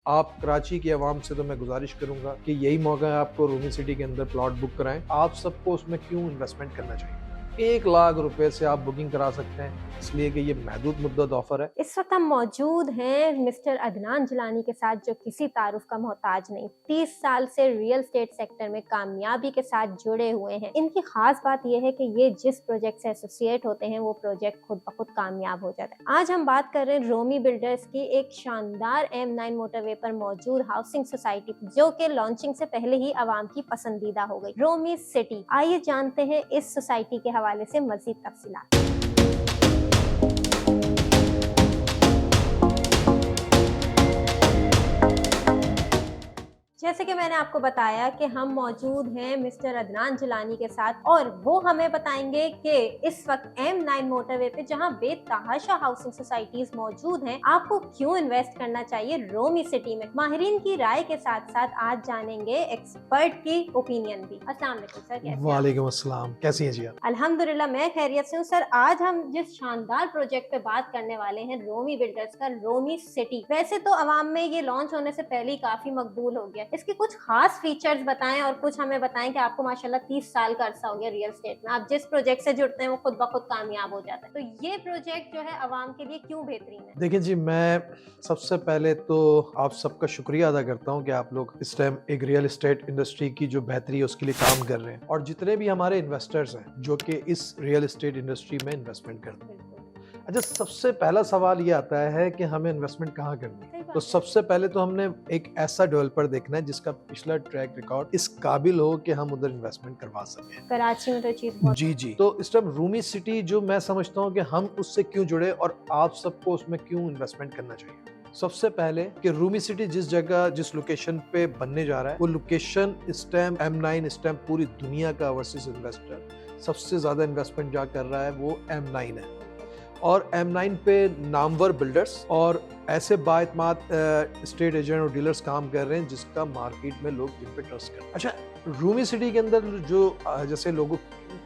आप कराची की आवाम से तो मैं गुजारिश करूंगा कि यही मौका है आपको रूमी सिटी के अंदर प्लॉट बुक कराएं। आप सबको उसमें क्यों इन्वेस्टमेंट करना चाहिए। 1 लाख रुपए से आप बुकिंग करा सकते हैं, इसलिए कि ये महदूद मुद्दत ऑफर है। इस वक्त हम मौजूद हैं मिस्टर अदनान जिलानी के साथ, जो किसी तारुफ का मोहताज नहीं, 30 साल से रियल स्टेट सेक्टर में कामयाबी के साथ जुड़े हुए हैं। इनकी खास बात यह है कि ये जिस प्रोजेक्ट से एसोसिएट होते हैं वो प्रोजेक्ट खुद ब खुद कामयाब हो जाता है। आज हम बात कर रहे हैं रोमी बिल्डर्स की एक शानदार M9 मोटरवे पर मौजूद हाउसिंग सोसाइटी, जो कि लॉन्चिंग से पहले ही आवाम की पसंदीदा हो गई, रोमी सिटी। आइए जानते हैं इस सोसाइटी के हवाले से मजीद तफसीलात। जैसे कि मैंने आपको बताया कि हम मौजूद हैं मिस्टर अदनान जिलानी के साथ, और वो हमें बताएंगे कि इस वक्त M9 मोटरवे पे जहां बेतहाशा हाउसिंग सोसाइटीज मौजूद हैं, आपको क्यों इन्वेस्ट करना चाहिए रोमी सिटी में। माहिरीन की राय के साथ साथ आज जानेंगे एक्सपर्ट की ओपिनियन भी। अस्सलाम वालेकुम सर, कैसे हैं आप? वालेकुम अस्सलाम, कैसी हैं जी आप? अल्हम्दुलिल्लाह मैं खैरियत से हूँ सर। आज हम जिस शानदार प्रोजेक्ट पे बात करने वाले हैं, रोमी बिल्डर्स का रोमी सिटी, वैसे तो अवाम में ये लॉन्च होने से पहले ही काफी मकबूल हो गया। इसके कुछ खास फीचर्स बताएं और कुछ हमें बताएं कि आपको माशाल्लाह 30 साल का अरसा हो गया रियल स्टेट में, आप जिस प्रोजेक्ट से जुड़ते हैं वो खुद ब खुद कामयाब हो जाता है, तो ये प्रोजेक्ट जो है अवाम के लिए क्यों बेहतरीन है। देखिए जी, मैं सबसे पहले तो आप सबका शुक्रिया अदा करता हूं कि आप लोग इस टाइम एक रियल एस्टेट इंडस्ट्री की जो बेहतरी है उसके लिए काम कर रहे हैं, और जितने भी हमारे इन्वेस्टर्स हैं जो कि इस रियल एस्टेट इंडस्ट्री में इन्वेस्टमेंट करते हैं। अच्छा, सबसे पहला सवाल ये आता है कि हमें इन्वेस्टमेंट कहाँ करनी है। तो सबसे पहले तो हमने एक ऐसा डेवलपर देखना है जिसका पिछला ट्रैक रिकॉर्ड इस काबिल हो कि हम उधर इन्वेस्टमेंट करवा सकें। कराची में तो चीज जी जी, तो इस टाइम रूमी सिटी जो मैं समझता हूँ कि हम उससे क्यों जुड़े और आप सबको उसमें क्यों इन्वेस्टमेंट करना चाहिए। सबसे पहले कि रूमी सिटी जिस जगह जिस लोकेशन पे बनने जा रहा है, वो लोकेशन इस टाइम M9 इस टाइम पूरी दुनिया का ओवरसीज इन्वेस्टर सबसे ज्यादा इन्वेस्टमेंट जा कर रहा है वो M9 है, और M9 पे नामवर बिल्डर्स और ऐसे बाएतमाद स्टेट एजेंट और डीलर्स काम कर रहे हैं जिसका मार्केट में लोग जिन पे ट्रस्ट करते हैं। अच्छा, रूमी सिटी के अंदर जो जैसे लोगों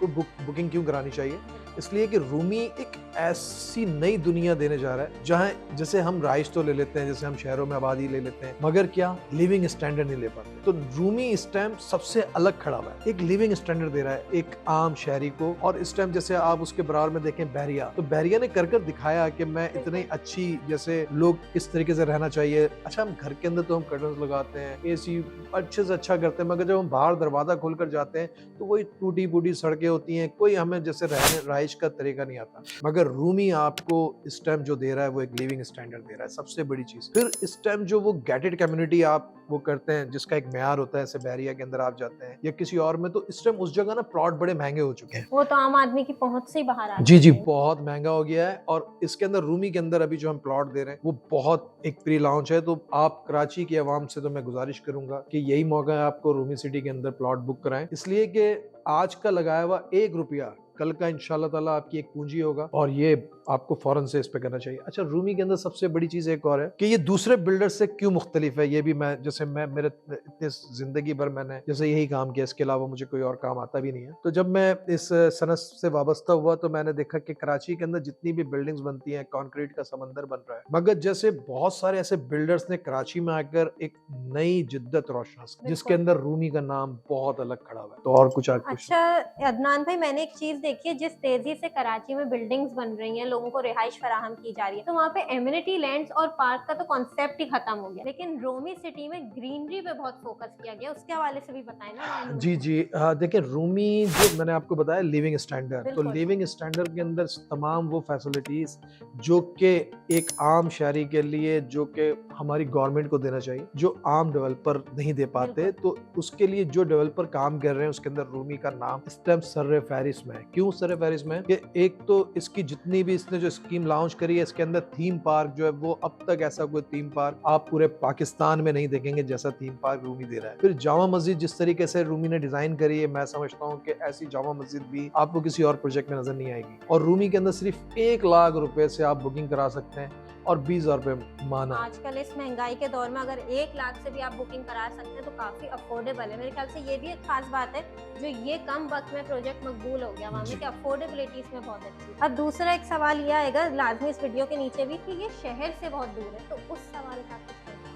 को बुकिंग क्यों करानी चाहिए, इसलिए कि रूमी एक ऐसी नई दुनिया देने जा रहा है जहां जैसे हम राइश तो ले लेते हैं, जैसे हम शहरों में आबादी ले लेते हैं, मगर क्या लिविंग स्टैंडर्ड नहीं ले पाते। तो रूमी इस टाइम सबसे अलग खड़ा हुआ है, एक लिविंग स्टैंडर्ड दे रहा है एक आम शहरी को। और इस टाइम जैसे आप उसके बराबर में देखें बहरिया, तो बहरिया ने कर दिखाया कि मैं इतनी अच्छी, जैसे लोग किस तरीके से रहना चाहिए। अच्छा, हम घर के अंदर तो हम कर्टन्स लगाते हैं, एसी अच्छे से अच्छा करते हैं, मगर जब हम बाहर दरवाजा खोलकर जाते हैं तो वही टूटी फूटी सड़कें होती हैं, कोई हमें जैसे राइश का तरीका नहीं आता। मगर रूमी आपको इस टाइम जो दे रहा है वो एक लिविंग स्टैंडर्ड दे रहा है, सबसे बड़ी चीज। फिर इस टाइम जो वो गेटेड कम्युनिटी आप वो करते हैं जिसका एक म्यार होता है, जैसे बहरिया के अंदर आप जाते हैं या किसी और में, तो इस टाइम उस जगह ना प्लॉट बड़े महंगे हो चुके हैं, वो तो आम आदमी की पहुंच से ही बाहर आ जी जी, जाते हैं। बहुत महंगा हो गया है। और इसके अंदर रूमी के अंदर अभी जो हम प्लॉट दे रहे हैं वो बहुत एक प्री लॉन्च है, तो आप कराची की आवाम से तो मैं गुजारिश करूंगा कि यही मौका है आपको रूमी सिटी के अंदर प्लॉट बुक कराएं, इसलिए कि आज का लगाया हुआ 1 रुपया कल का इंशाल्लाह ताला आपकी एक पूंजी होगा, और ये आपको फौरन से इस पे करना चाहिए। अच्छा, रूमी के अंदर सबसे बड़ी चीज एक और है कि ये दूसरे बिल्डर से क्यों मुख्तलिफ है। ये भी मैं जैसे मैं मेरे इतने जिंदगी भर मैंने जैसे यही काम किया, इसके अलावा मुझे कोई और काम आता भी नहीं है। तो जब मैं इस सनत से वाबस्ता हुआ तो मैंने देखा कि कराची के अंदर जितनी भी बिल्डिंग्स बनती हैं कंक्रीट का समंदर बन रहा है, मगर जैसे बहुत सारे ऐसे बिल्डर्स ने कराची में आकर एक नई जिद्दत रोशन जिसके अंदर रूमी का नाम बहुत अलग खड़ा हुआ है। तो और कुछ अच्छा अदनान भाई, मैंने एक चीज देखी है, जिस तेजी से कराची में बिल्डिंग्स बन रही हैं, लोगों को रिहाइश फराहम की जा रही है, तो वहाँ पे एमिनिटी लैंड्स और पार्क का तो कॉन्सेप्ट ही खत्म हो गया, लेकिन रोमी सिटी में ग्रीनरी पे बहुत फोकस किया गया, उसके हवाले से भी बताएं ना। जी जी, देखिए रूमी जो मैंने आपको बताया लिविंग स्टैंडर्ड, तो लिविंग स्टैंडर्ड के अंदर तमाम वो फैसिलिटीज जो कि एक आम शहरी के लिए, जो कि हमारी गवर्नमेंट को देना चाहिए, जो आम डेवलपर नहीं दे पाते, तो उसके लिए जो डेवलपर काम कर रहे हैं उसके अंदर रूमी का नाम इस टाइम सर्रे फहरिस्त में है। क्यों सर्रे फहरिस्त में है कि एक तो इसकी जितनी भी इसने जो स्कीम लॉन्च करी है, इसके अंदर थीम पार्क जो है वो अब तक ऐसा कोई थीम पार्क आप पूरे पाकिस्तान में नहीं देखेंगे जैसा थीम पार्क रूमी दे रहा है। फिर जामा मस्जिद जिस तरीके से रूमी ने डिजाइन करी है, मैं समझता हूँ कि ऐसी जामा मस्जिद भी आपको किसी और प्रोजेक्ट में नजर नहीं आएगी। और रूमी के अंदर सिर्फ 1 लाख रुपए से आप बुकिंग करा सकते हैं और 20,000 रुपए माना। आजकल इस महंगाई के दौर में अगर 1 लाख से भी आप बुकिंग करा सकते हैं तो काफी अफोर्डेबल है। मेरे ख्याल से ये भी एक खास बात है जो ये कम वक्त में प्रोजेक्ट मकबूल हो गया वहाँ में, कि अफोर्डेबिलिटी इसमें बहुत अच्छी है। अब दूसरा एक सवाल ये आएगा लाजमी इस वीडियो के नीचे भी कि ये शहर से बहुत दूर है, तो उस सवाल का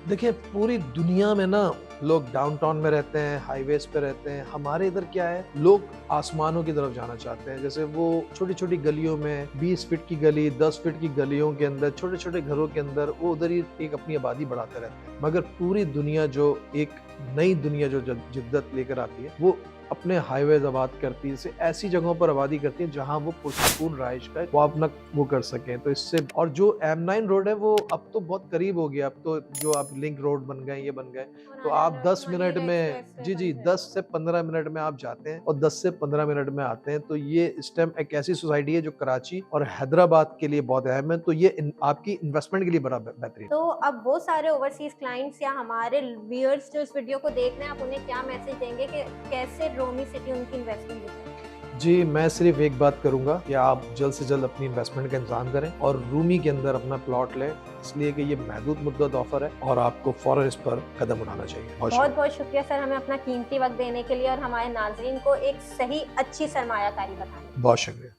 देखिए पूरी दुनिया में ना लोग डाउनटाउन में रहते हैं, हाईवेज पे रहते हैं। हमारे इधर क्या है, लोग आसमानों की तरफ जाना चाहते हैं। जैसे वो छोटी छोटी गलियों में 20 फीट की गली, 10 फीट की गलियों के अंदर, छोटे छोटे घरों के अंदर वो उधर ही एक अपनी आबादी बढ़ाते रहते हैं। मगर पूरी दुनिया जो एक नई दुनिया जो जिद्दत लेकर आती है, वो अपने हाईवेज आबाद करती है, जैसे ऐसी जगहों पर आबादी करती है जहां वो पुरसकून रहाइश का वो अपना वो कर सकें। तो इससे, और जो M9 रोड है वो अब तो बहुत करीब हो गया। अब तो जो आप लिंक रोड बन गए, ये बन गए, तो आप 10 मिनट में, जी 10 से 15 मिनट में आप जाते हैं और 10 से 15 मिनट में आते हैं। तो ये इस टाइम एक ऐसी सोसाइटी है जो कराची और हैदराबाद के लिए बहुत अहम है। तो ये आपकी इन्वेस्टमेंट के लिए बड़ा बेहतरीन। तो अब वो सारे ओवरसीज क्लाइंट्स या हमारे व्यूअर्स जो इस वीडियो को देख रहे हैं, आप उन्हें क्या मैसेज देंगे कि कैसे रोमी सिटी उनकी इन्वेस्टमेंट दिखाए? जी, मैं सिर्फ एक बात करूंगा कि आप जल्द से जल्द अपनी इन्वेस्टमेंट का इंतजाम करें और रूमी के अंदर अपना प्लॉट लें, इसलिए कि ये महदूद मुद्दत ऑफर है और आपको फौरन इस पर कदम उठाना चाहिए। बहुत बहुत शुक्रिया सर, हमें अपना कीमती वक्त देने के लिए और हमारे नाजरीन को एक सही अच्छी सरमायाकारी बताने। बहुत शुक्रिया।